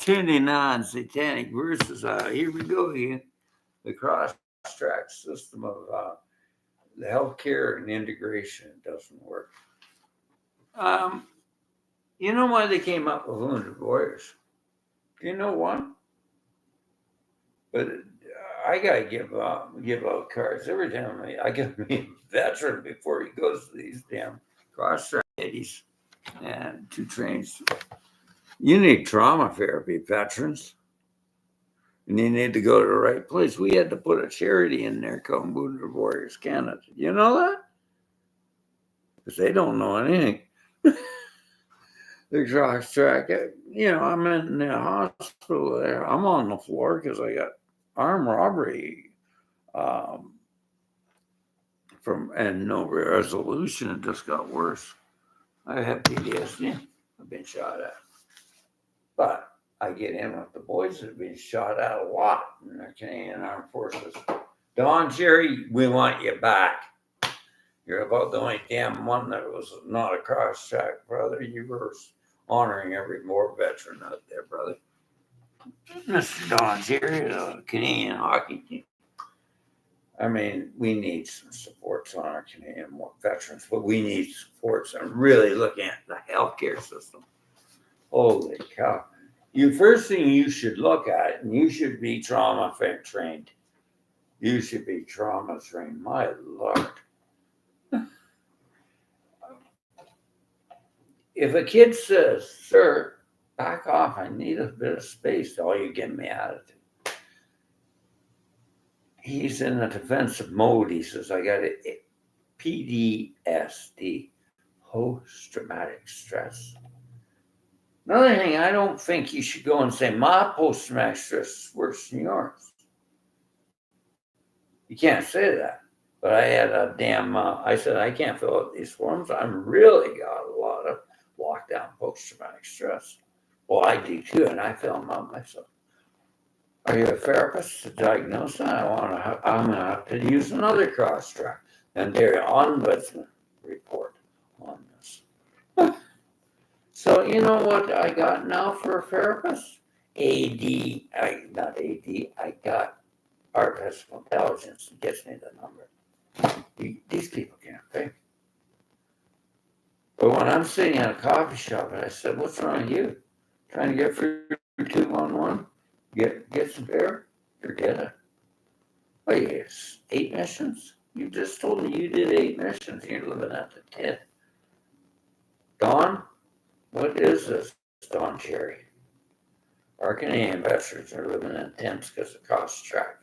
tuning on satanic verses. Here we go again. The cross-track system of the healthcare and integration doesn't work. Um, you know why they came up with wounded warriors? Do you know why? But I gotta give out cards every time I get me a veteran before he goes to these damn cross-track ladies and to trains. You need trauma therapy, veterans. And you need to go to the right place. We had to put a charity in there called Wounded Warriors Canada. You know that? Because they don't know anything. The cross track, I'm in the hospital there. I'm on the floor because I got armed robbery and no resolution. It just got worse. I have PTSD. I've been shot at. But I get in with the boys that have been shot at a lot in the Canadian Armed Forces. Don Jerry, we want you back. You're about the only damn one that was not a cross-track, brother. You were honoring every war veteran out there, brother. Mr. Don Jerry, the Canadian hockey team. I mean, we need some supports on our Canadian veterans, but we need supports on really looking at the healthcare system. Holy cow. First thing you should look at, and you should be trauma trained. You should be trauma trained. My Lord. If a kid says, sir, back off, I need a bit of space, all you give me attitude. He's in a defensive mode. He says, I got PTSD, post-traumatic stress. Another thing, I don't think you should go and say, my post-traumatic stress is worse than yours. You can't say that. But I had I said, I can't fill out these forms. I'm really got a lot of lockdown post-traumatic stress. Well, I do too, and I fill them out myself. Are you a therapist to diagnose that? I'm going to have to use another cross-track and their ombudsman report on this. So you know what I got now for a therapist? I got artificial intelligence. It gets me the number. These people can't pay. But when I'm sitting at a coffee shop and I said, what's wrong with you? Trying to get through 211? Get some beer? Forget it. Oh, yes. 8 missions? You just told me you did 8 missions. You're living at the 10th. Don, what is this, Don Cherry? Our Canadian veterans are living in tents because of cost track.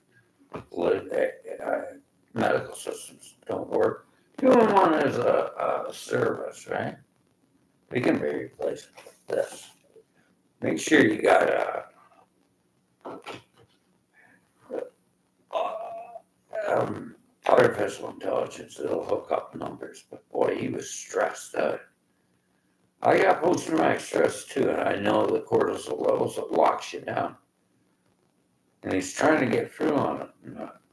Medical systems don't work. 211 is a service, right? We can be replaced with this. Make sure you got artificial intelligence that'll hook up numbers. But boy, he was stressed out. I got post-traumatic stress too, and I know the cortisol levels that locks you down. And he's trying to get through on it.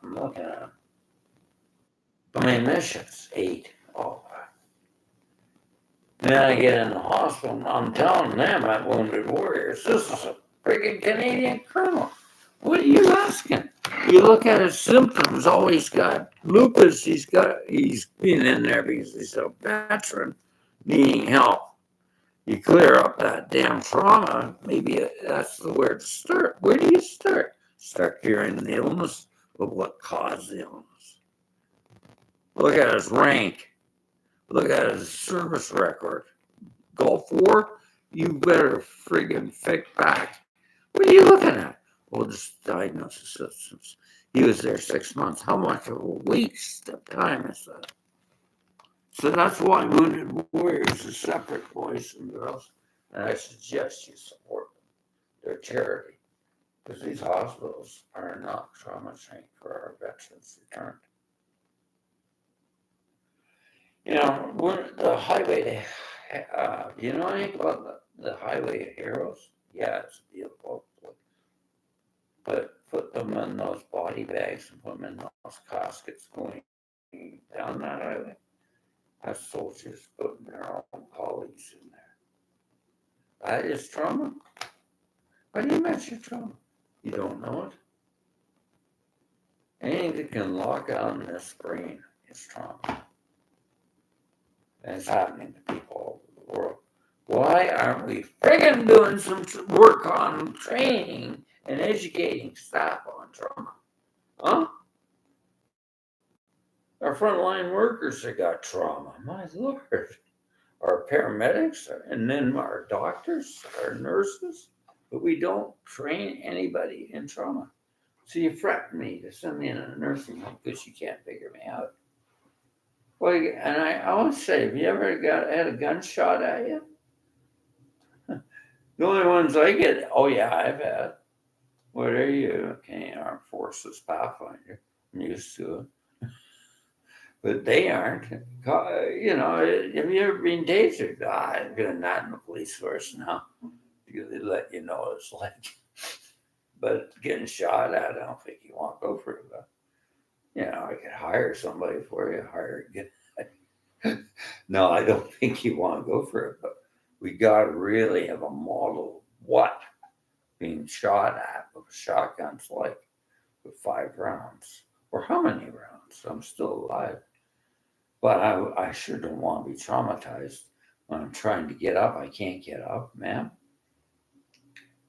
I'm looking at him. How many missions? 8. Oh. Then I get in the hospital, and I'm telling them I'm Wounded Warriors. This is a freaking Canadian colonel. What are you asking? You look at his symptoms. Oh, he's got lupus. He's been in there because he's a veteran needing help. You clear up that damn trauma. Maybe that's the where to start. Where do you start? Start curing the illness, but what caused the illness? Look at his rank. Look at his service record. Gulf War, you better friggin' fix back. What are you looking at? Well, this diagnosis systems. He was there 6 months. How much of a waste of time is that? So that's why Wounded Warriors is separate, boys and girls. And I suggest you support them. They're charity. Because these hospitals are not trauma trained for our veterans returned. You know, the highway, you know anything about the highway heroes? Yeah, it's beautiful. But put them in those body bags and put them in those caskets going down that highway. Have soldiers putting their own colleagues in there. That is trauma. How do you measure trauma? You don't know it? Anything that can lock out in this brain is trauma. And it's happening to people all over the world. Why aren't we friggin' doing some work on training and educating staff on trauma? Huh? Our frontline workers have got trauma. My Lord. Our paramedics, and then our doctors, our nurses, but we don't train anybody in trauma. So you threaten me to send me in a nursing home because you can't figure me out. Well, and I always say, have you ever had a gunshot at you? The only ones I get, oh yeah, I've had. What are you? Canadian Armed Forces Pathfinder. I'm used to it. But they aren't. You know, have you ever been tasered? I'm doing that in the police force now. They let you know what it's like. But getting shot at, I don't think you want to go for it. But, you know, I could hire somebody for you. No, I don't think you want to go for it. But we got to really have a model of what being shot at with a shotgun's like with 5 rounds. Or how many rounds? I'm still alive. But I sure don't want to be traumatized when I'm trying to get up. I can't get up, man.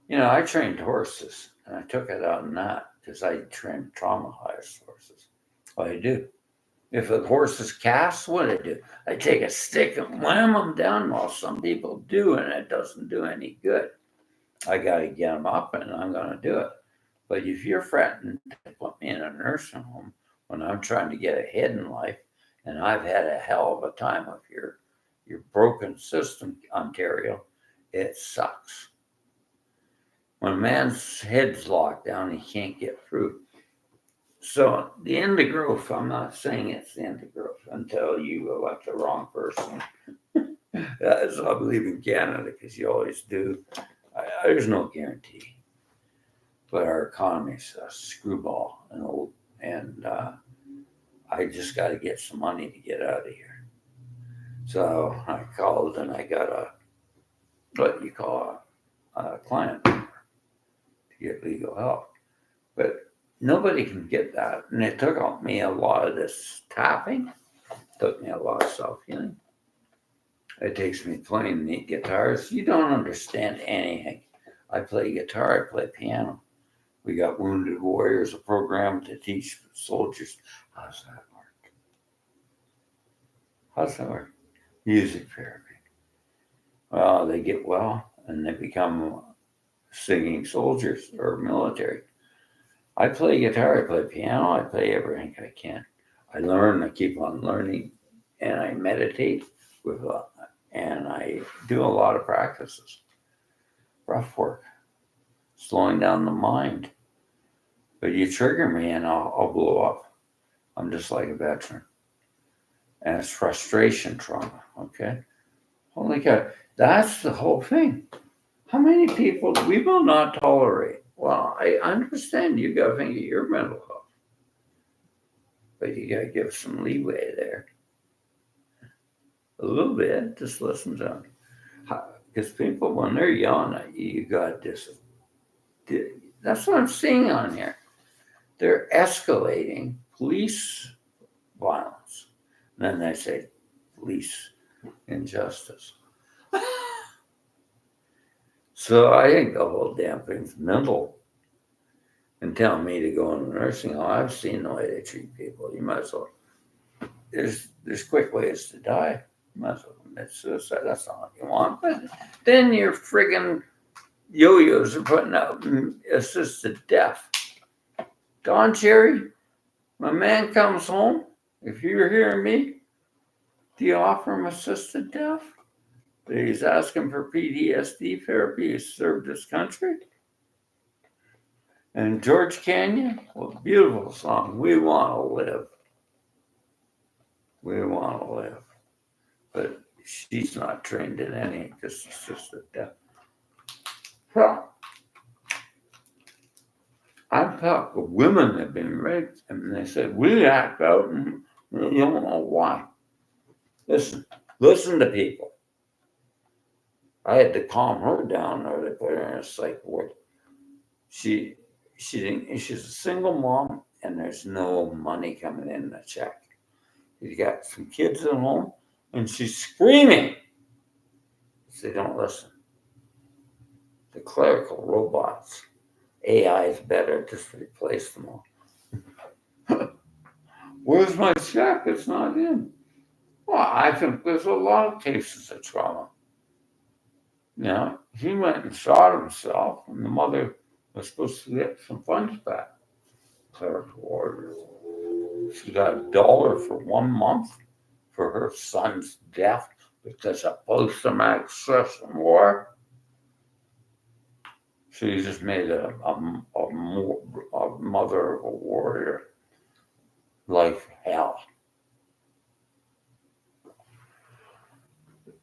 You know, I trained horses, and I took it out in that because I trained traumatized horses. What I do. If a horse is cast, what I do? I take a stick and wham them down. Well, some people do, and it doesn't do any good. I got to get them up, and I'm going to do it. But if you're threatening to put me in a nursing home when I'm trying to get ahead in life, and I've had a hell of a time with your broken system, Ontario, it sucks. When a man's head's locked down, he can't get through. So the end of growth, I'm not saying it's the end of growth until you elect the wrong person. That's I believe in Canada because you always do. There's no guarantee. But our economy's a screwball and old, and I just got to get some money to get out of here. So I called and I got what you call a client to get legal help. But nobody can get that. And it took me a lot of this tapping, took me a lot of self-healing. It takes me playing the guitars. You don't understand anything. I play guitar, I play piano. We got Wounded Warriors, a program to teach soldiers. How's that work? How's that work? Music therapy. Well, they get well and they become singing soldiers or military. I play guitar, I play piano, I play everything I can. I learn, I keep on learning, and I meditate and I do a lot of practices. Rough work, slowing down the mind. But you trigger me and I'll blow up. I'm just like a veteran. And it's frustration trauma, okay? Holy cow, that's the whole thing. How many people we will not tolerate? Well, I understand you got to think of your mental health, but you got to give some leeway there. A little bit, just listen to them. Because people, when they're yelling at you, you got this. That's what I'm seeing on here. They're escalating police violence. And then they say police injustice. So I think the whole damn thing's mental. And telling me to go in a nursing home, I've seen the way they treat people. You might as well. There's quick ways to die. You might as well commit suicide. That's not what you want. But then your friggin' yo-yos are putting out assisted death. Don Cherry, my man comes home. If you're hearing me, do you offer him assisted death? He's asking for PTSD therapy. He served his country. And George Canyon, well, beautiful song. We want to live. We want to live. But she's not trained in any because she's just a deaf. Well, I've talked with women that have been raped, and they said, we act out and you don't know why. Listen to people. I had to calm her down or they put her in a psych ward. She she's a single mom, and there's no money coming in the check. She's got some kids at home, and she's screaming. They don't listen. The clerical robots, AI is better. Just replace them all. Where's my check? It's not in. Well, I think there's a lot of cases of trauma. He went and shot himself, and the mother was supposed to get some funds back. Clerical orders. She got $1 for 1 month for her son's death because of post-traumatic stress and war. She just made a mother of a warrior life hell.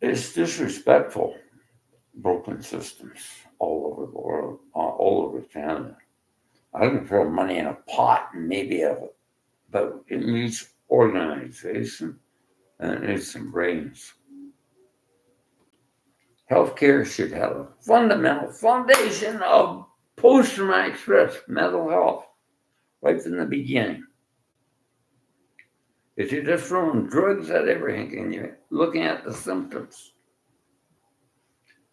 It's disrespectful. Broken systems all over the world, all over Canada. I can throw money in a pot and maybe have it, but it needs organization and it needs some brains. Healthcare should have a fundamental foundation of post-traumatic stress, mental health, right from the beginning. If you're just throwing drugs at everything and you're looking at the symptoms.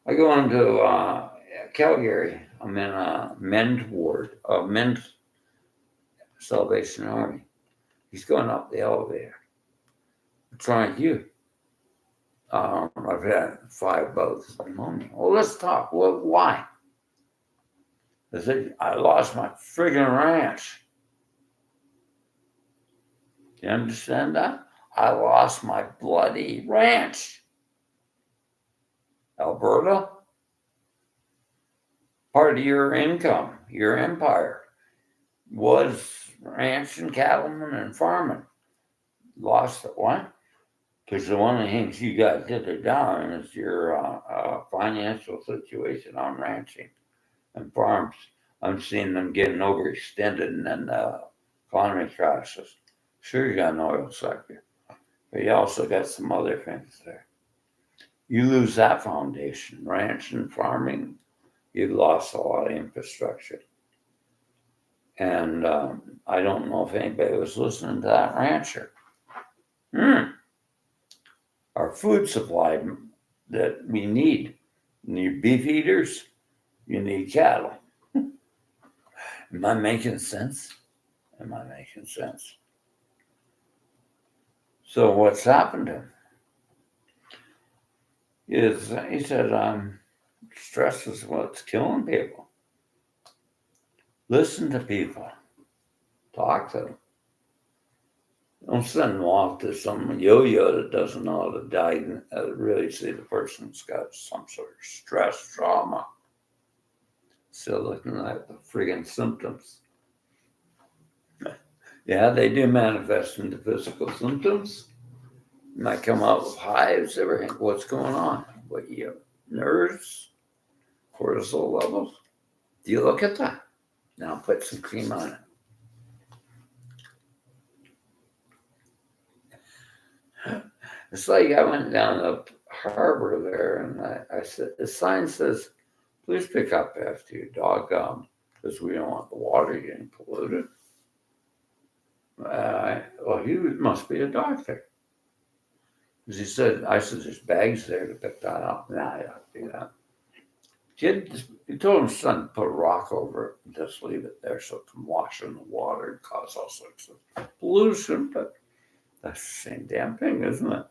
I go into Calgary. I'm in a men's ward, a men's Salvation Army. He's going up the elevator. I'm trying you. I've had 5 bouts of pneumonia. Well, let's talk. Well, why? I said, I lost my friggin' ranch. You understand that? I lost my bloody ranch. Alberta, part of your income, your empire, was ranching, cattlemen, and farming. Lost it. Why? Because one of the things you got to get down is your financial situation on ranching and farms. I'm seeing them getting overextended and then the economy crashes. Sure, you got an oil sector, but you also got some other things there. You lose that foundation, ranch and farming, you've lost a lot of infrastructure. And I don't know if anybody was listening to that rancher. Our food supply that we need. You need beef eaters, you need cattle. Am I making sense? Am I making sense? So what's happened to him is, he said, stress is what's killing people. Listen to people. Talk to them. Don't send them off to some yo-yo that doesn't know how to really see the person's got some sort of stress trauma. Still looking at the friggin' symptoms. Yeah, they do manifest into physical symptoms. Might come out with hives, everything. What's going on? What you have? Nerves? Cortisol levels? Do you look at that? Now put some cream on it. It's like I went down the harbor there and I said, the sign says, please pick up after your dog, because we don't want the water getting polluted. Well, he must be a doctor. Because he said, I said, there's bags there to pick that up. Nah, I don't do that. He told his son to put a rock over it and just leave it there so it can wash in the water and cause all sorts of pollution. But that's the same damn thing, isn't it?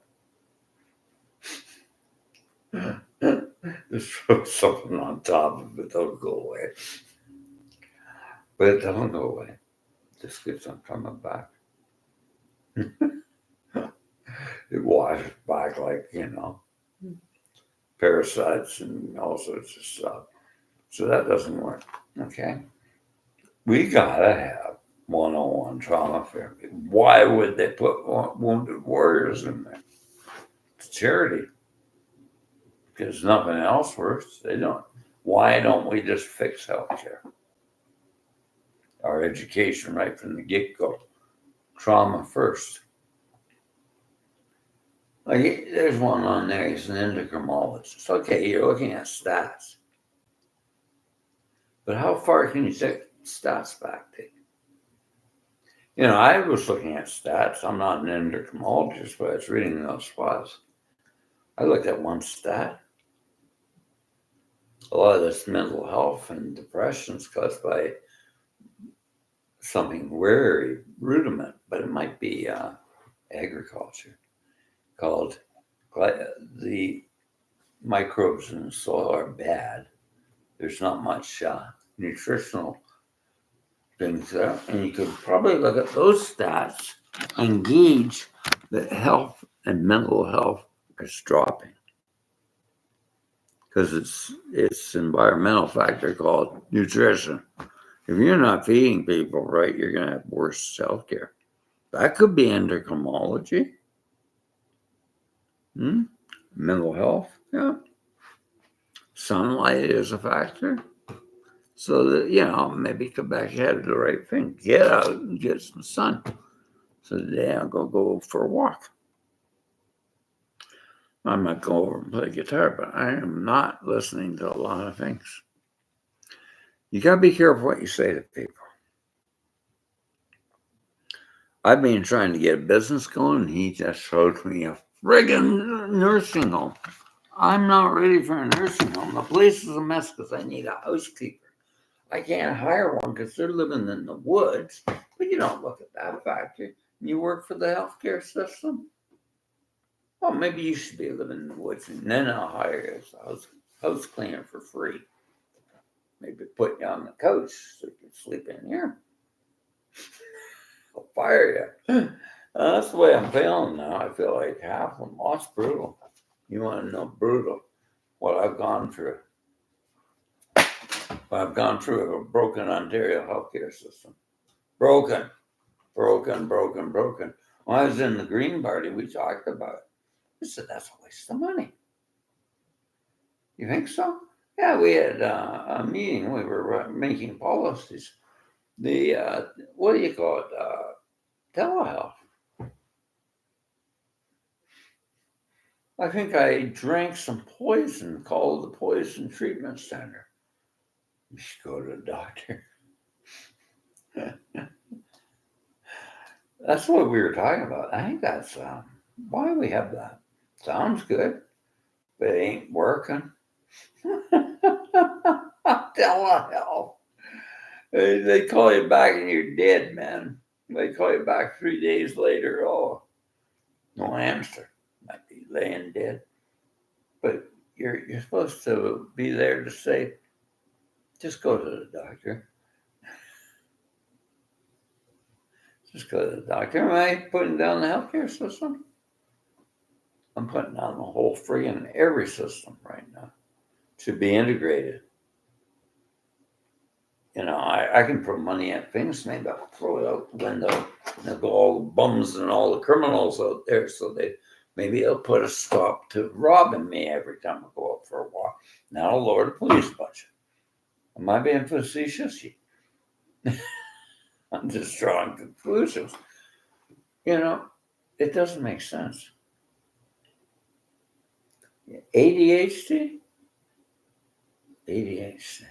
Just throw something on top of it, don't go away. But it doesn't go away. It just keeps on coming back. It washes back like, parasites and all sorts of stuff. So that doesn't work. Okay. We gotta have 101 trauma therapy. Why would they put wounded warriors in there? It's charity. Because nothing else works. They don't. Why don't we just fix healthcare? Our education right from the get-go. Trauma first. Like, there's one on there, he's an endocrinologist. Okay, you're looking at stats. But how far can you take stats back, Dick? I was looking at stats. I'm not an endocrinologist, but I was reading those files. I looked at one stat. A lot of this mental health and depression is caused by something very rudiment, but it might be agriculture, called the microbes in the soil are bad. There's not much nutritional things there. And you could probably look at those stats and gauge that health and mental health is dropping. Because it's environmental factor called nutrition. If you're not feeding people right, you're going to have worse healthcare. That could be endocrinology. Mental health, yeah. Sunlight is a factor. So that, maybe Quebec had the right thing. Get out and get some sun. So today I'll go for a walk. I might go over and play guitar, but I am not listening to a lot of things. You got to be careful what you say to people. I've been trying to get a business going, and he just showed me a friggin' nursing home. I'm not ready for a nursing home. The place is a mess because I need a housekeeper. I can't hire one because they're living in the woods. But you don't look at that factor. You work for the healthcare system. Well, maybe you should be living in the woods, and then I'll hire you as a house cleaner for free. Maybe put you on the couch so you can sleep in here. I'll fire you. That's the way I'm feeling now. I feel like half of them. Oh, it's brutal. You want to know brutal? What I've gone through. I've gone through a broken Ontario healthcare system. Broken. When I was in the Green Party, we talked about it. I said, that's a waste of money. You think so? Yeah, we had a meeting. We were making policies. The, what do you call it? Telehealth. I think I drank some poison, called the Poison Treatment Center. You should go to a doctor. That's what we were talking about. I think that's why we have that. Sounds good, but it ain't working. Telehealth. They call you back and you're dead, man. They call you back 3 days later. Oh, no answer. Might be laying dead. But you're supposed to be there to say, just go to the doctor. Just go to the doctor. Am I putting down the healthcare system? I'm putting down the whole friggin' every system right now. Should be integrated. I can put money at things, maybe I'll throw it out the window. They'll go all the bums and all the criminals out there, so maybe they'll put a stop to robbing me every time I go out for a walk. Now I'll lower the police budget. Am I being facetious? I'm just drawing conclusions. It doesn't make sense. ADHD? ADHD.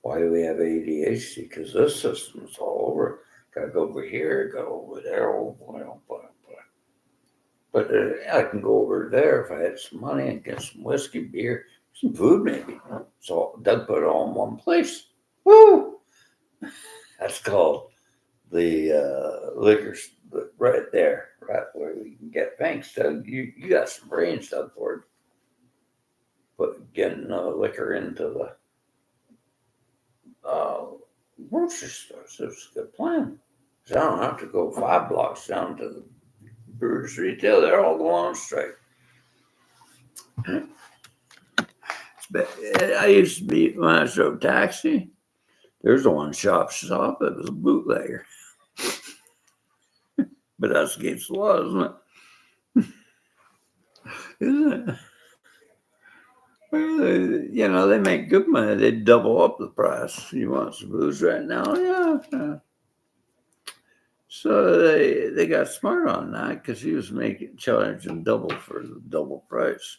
Why do we have ADHD? Because this system's all over. Got to go over here, go over there. Oh boy. But I can go over there if I had some money and get some whiskey, beer, some food maybe. So Doug put it all in one place. Woo! That's called the liquor right there, right where we can get. Thanks, Doug. You got some brains, Doug Ford. But getting liquor into the grocery stores, it was a good plan. So I don't have to go 5 blocks down to the Brewers Retail. They're all going on strike. I used to be, when I drove taxi, there's the one shop. It was a bootlegger. But that's against the law, isn't it? Isn't it? Well, they make good money. They double up the price. You want some booze right now? Yeah. So they got smart on that because he was charging double for the double price.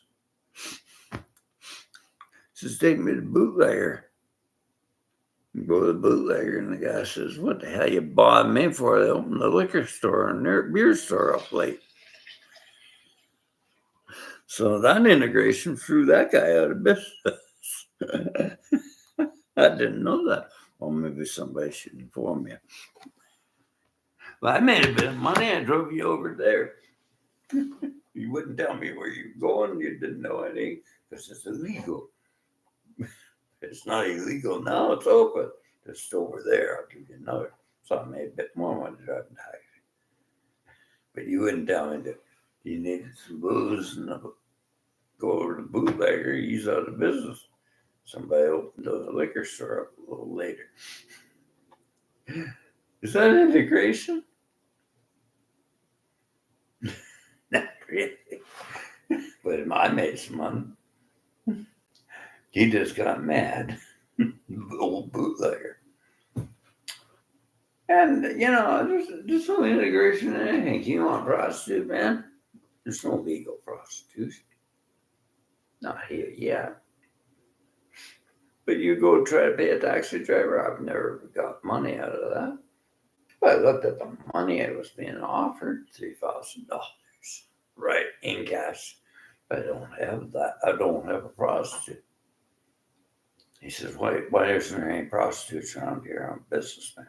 Says, take me to bootlegger. You go to the bootlegger, and the guy says, "What the hell you bought me for?" They open the liquor store and their beer store up late. So that integration threw that guy out of business. I didn't know that. Well, maybe somebody should inform me. Well, I made a bit of money. I drove you over there. You wouldn't tell me where you're going. You didn't know anything because it's illegal. It's not illegal now. It's open. It's over there. I'll give you another. So I made a bit more money driving taxi. But you wouldn't tell me that you needed some booze and go over to the bootlegger. He's out of business. Somebody opened a liquor store up a little later. Is that integration? Not really. But I made some money. He just got mad. Old bootlegger. And, there's no integration in anything. You want a prostitute, man? There's no legal prostitution. Not here yet. But you go try to pay a taxi driver, I've never got money out of that. But I looked at the money I was being offered, $3,000, right, in cash. I don't have that. I don't have a prostitute. He says, why isn't there any prostitutes around here? I'm a businessman.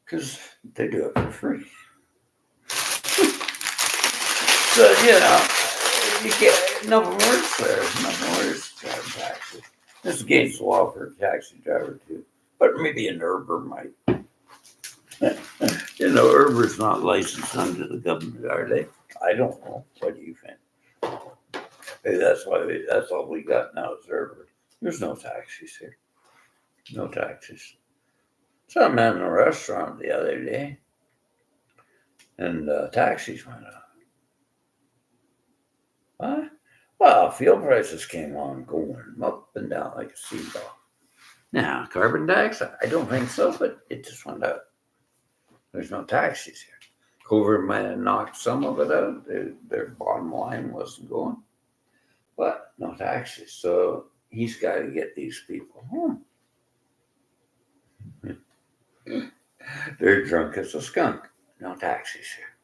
Because they do it for free. So, you get nothing worse there. Nothing worse driving taxi. This is against the law for a taxi driver, too. But maybe an Uber might. Uber's not licensed under the government, are they? I don't know. What do you think? Hey, that's all we got now is Uber. There's no taxis here. No taxis. So I met in a restaurant the other day, and taxis went up. What? Well, fuel prices came on going up and down like a seagull. Now, carbon dioxide, I don't think so, but it just went up. There's no taxis here. COVID might have knocked some of it out. Their bottom line wasn't going. But no taxis. So he's got to get these people home. They're drunk as a skunk. No taxis here.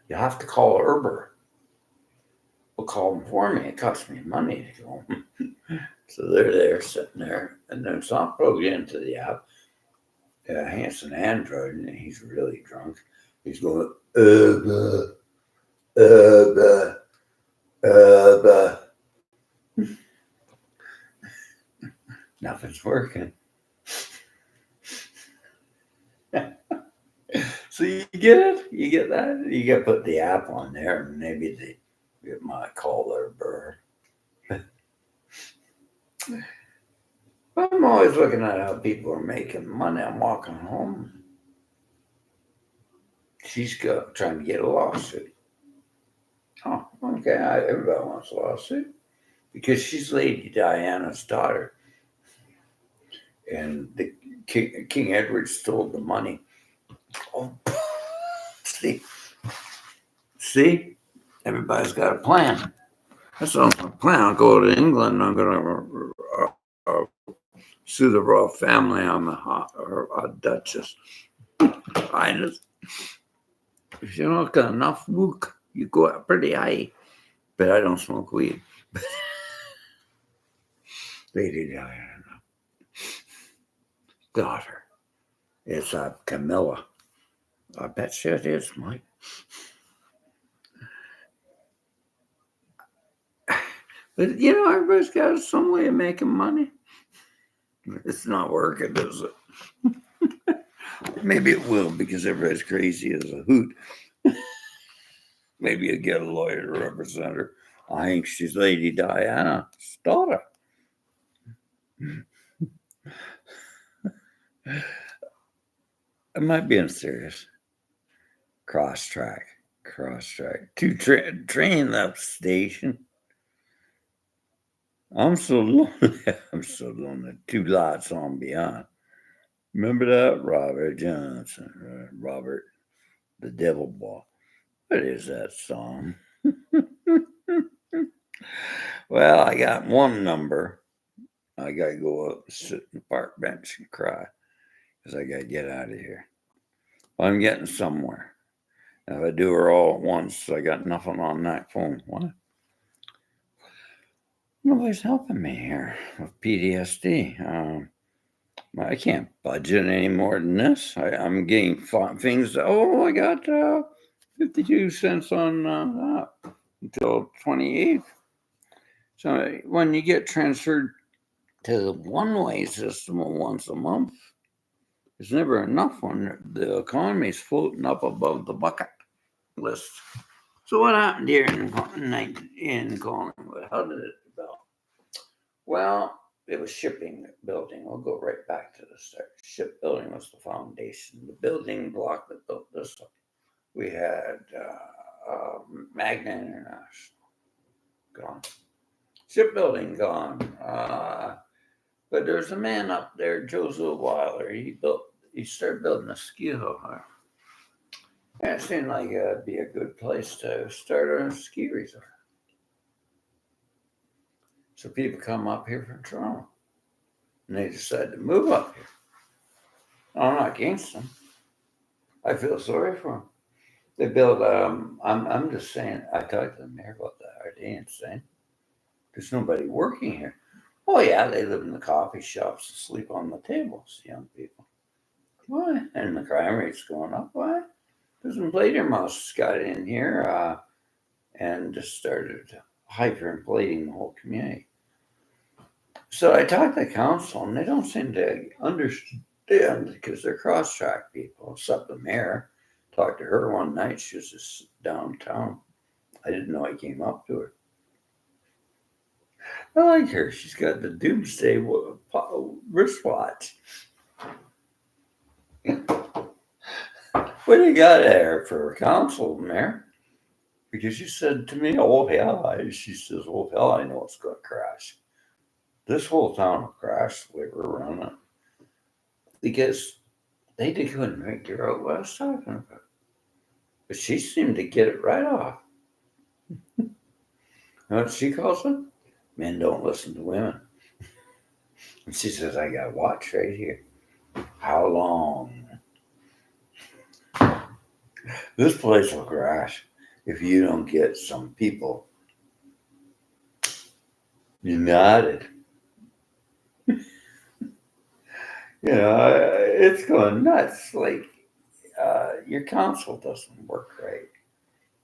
You have to call Uber. We'll call them for me. It costs me money to go home. So they're there sitting there, and then it's not plugged into the app. It's an Android, and he's really drunk. He's going, Nothing's working. So you get it? You get that? You got to put the app on there, and maybe they might call their bird. I'm always looking at how people are making money. I'm walking home. She's trying to get a lawsuit. Oh, okay. Everybody wants a lawsuit because she's Lady Diana's daughter. And the King Edward stole the money. Oh, see, everybody's got a plan. That's not my plan. I'll go to England. I'm going to sue the royal family. I'm a duchess. Highness. If you don't got enough book, you go up pretty high. But I don't smoke weed. Lady Diana. Daughter. It's Camilla. I bet you it is, Mike. But, everybody's got some way of making money. It's not working, is it? Maybe it will because everybody's crazy as a hoot. Maybe you get a lawyer to represent her. I think she's Lady Diana's daughter. Am I being serious? Cross track. To train that station. I'm so lonely. 2 lots on beyond. Remember that? Robert Johnson. Robert, the Devil Ball. What is that song? Well, I got one number. I got to go out and sit in the park bench and cry because I got to get out of here. I'm getting somewhere. If I do her all at once, I got nothing on that phone. What? Nobody's helping me here with PTSD. I can't budget any more than this. I'm getting things. Oh, I got 52 cents on that until 28th. So when you get transferred to the one-way system once a month, it's never enough when the economy's floating up above the bucket list. So what happened here in Collingwood? How did it develop? Well, it was shipbuilding. We'll go right back to the start. Shipbuilding was the foundation, the building block that built this up. We had Magna International gone, shipbuilding gone. But there's a man up there, Joseph Weiler. He started building a ski hill. And it seemed like it'd be a good place to start a ski resort. So people come up here from Toronto, and they decide to move up here. I'm not against them. I feel sorry for them. They build. I'm just saying. I talked to the mayor about that. Are they insane? There's nobody working here. Oh yeah, they live in the coffee shops and sleep on the tables. Young people. Why? And the crime rate's going up. Why? Because when Mouse got in here and just started hyperinflating the whole community. So I talked to the council, and they don't seem to understand because they're cross-track people. Except the mayor. Talked to her one night. She was just downtown. I didn't know I came up to her. I like her. She's got the doomsday wristwatch. What do you got there for a council, Mayor? Because she said to me, oh, hell, she says, oh, hell, I know it's going to crash. This whole town will crash the way we're running. Because they couldn't figure out what I was talking about. But she seemed to get it right off. You know what she calls it? Men don't listen to women. And she says, I got a watch right here. How long? This place will crash if you don't get some people united. It's going nuts. Like, your council doesn't work right.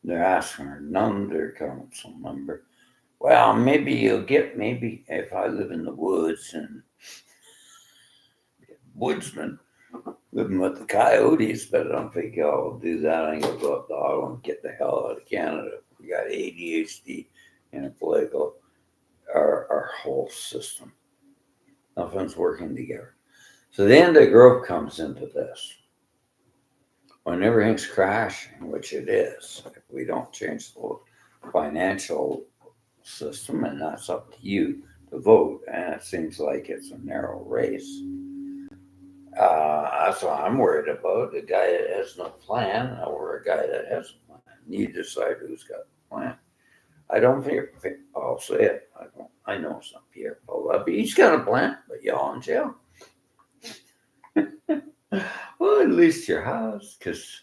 They're asking her none their council member. Well, maybe you'll get, maybe if I live in the woods and woodsman living with the coyotes, but I don't think I'll do that. I'm going to go up the Ottawa and get the hell out of Canada. We got ADHD and a political, our whole system. Nothing's working together. So the end of growth comes into this. When everything's crashing, which it is, if we don't change the financial system, and that's up to you to vote, and it seems like it's a narrow race. That's what I'm worried about. A guy that has no plan or a guy that has a plan. You decide who's got the plan. I don't think, I'll say it. I know it's not Pierre Paul, but he's got a plan, but y'all in jail. Well, at least your house, because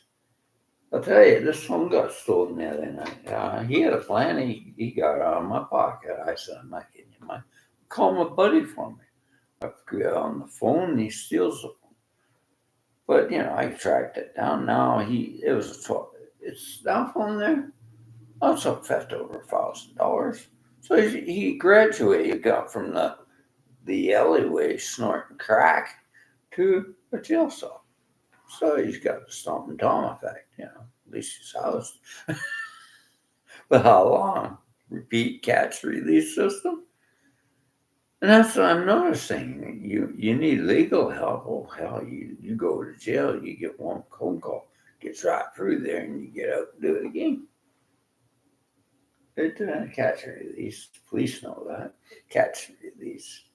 I'll tell you, this phone got stolen the other night. He had a plan. He got it out of my pocket. I said, I'm not getting you mine. Call my buddy for me. I get on the phone, and he steals the phone. But, I tracked it down. Now, it's that phone there. That's a theft over $1,000. So he graduated. He got from the alleyway snorting crack to a jail cell. So he's got the Stomp and Tom effect, at least he's housed. But how long? Repeat, catch, release system? And that's what I'm noticing. You need legal help. Oh, hell, you go to jail, you get one phone call, gets right through there, and you get out and do it again. They're doing a catch and release. Police know that. Catch and release.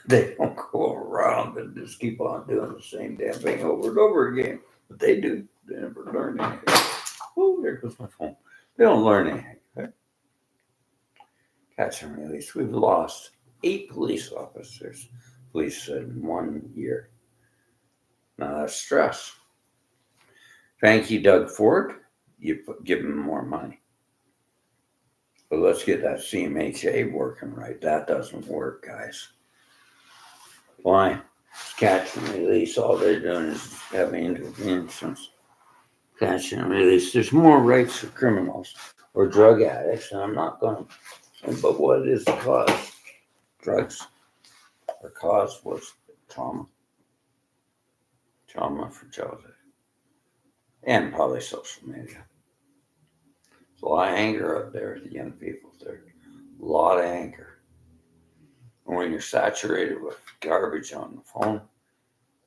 They don't go around and just keep on doing the same damn thing over and over again. But they do. They never learn anything. Oh, there goes my phone. They don't learn anything. Right? Catch and release. We've lost 8 police officers, police said, in 1 year. Now that's stress. Thank you, Doug Ford. You give them more money. But let's get that CMHA working right. That doesn't work, guys. Why? It's catch and release. All they're doing is having interventions. Catch and release. There's more rights for criminals or drug addicts, and I'm not going to. But what is the cause? Drugs. Or cause was trauma. Trauma for childhood. And probably social media. There's a lot of anger up there with the young people. There's a lot of anger. And when you're saturated with garbage on the phone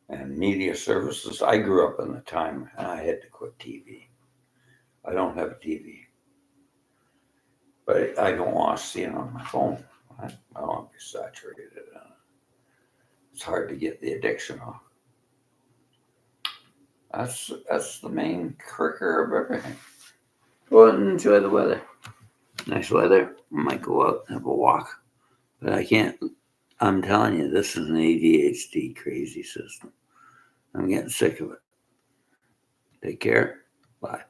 and media services, I grew up in the time and I had to quit TV. I don't have a TV. But I don't want to see it on my phone. I don't want to be saturated in it. It's hard to get the addiction off. That's the main kicker of everything. Go out and enjoy the weather. Nice weather. I might go out and have a walk. But I can't. I'm telling you, this is an ADHD crazy system. I'm getting sick of it. Take care. Bye.